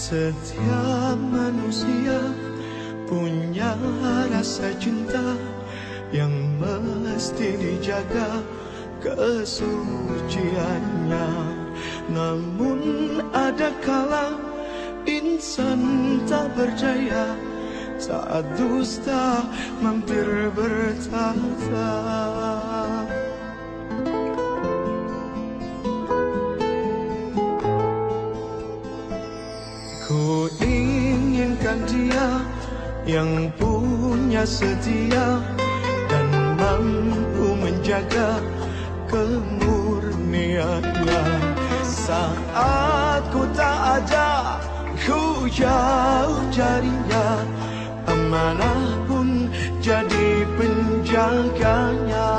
Setiap manusia punya rasa cinta yang mesti dijaga kesuciannya. Namun ada kala insan tak percaya saat dusta mampir bertata. Ku inginkan dia yang punya setia dan mampu menjaga kemurniannya. Saat ku tak ada, ku jauh carinya, amanah pun jadi penjaganya.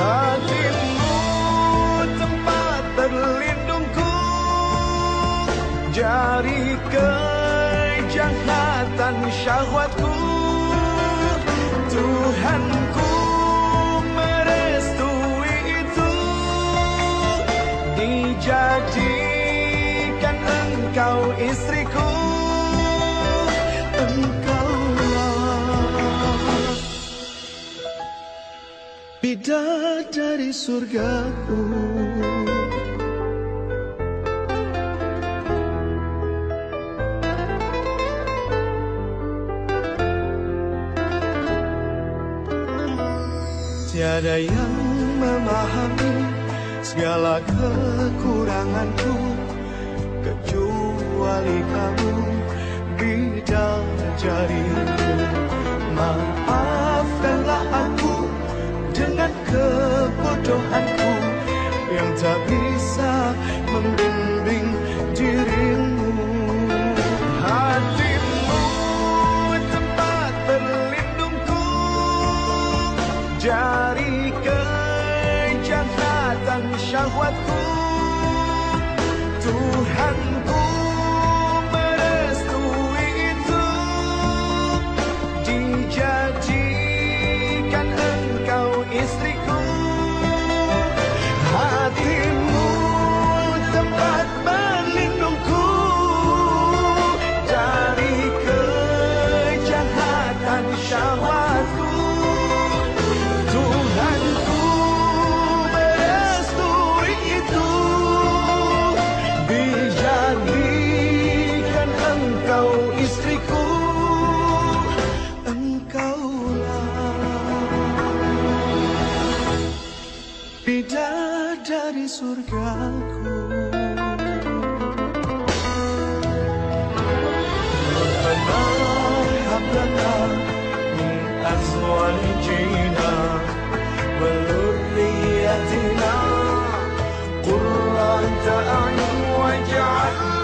Hatimu tempat terlindungku dari kejahatan syahwatku. Tuhanku merestui itu, dijadikan engkau istriku. Engkaulah bidadari surgaku. Tiada yang memahami segala kekuranganku kecuali kamu, bidadariku. Maafkanlah aku dengan kebodohanku yang tak bisa membimbing dirimu. Hatimu tempat terlindungku dari kejahatan syahwatku. Tuhanku merestui itu, dijadikan engkau istriku. Hatimu tempat berlindungku dari kejahatan syahwatku. Tuhanku merestui itu, dijadikan engkau istriku. Engkaulah bidadari surgaku. Rabbana hab lana min azwajina wa dhurriyyatina qurrata a'yun waj'alna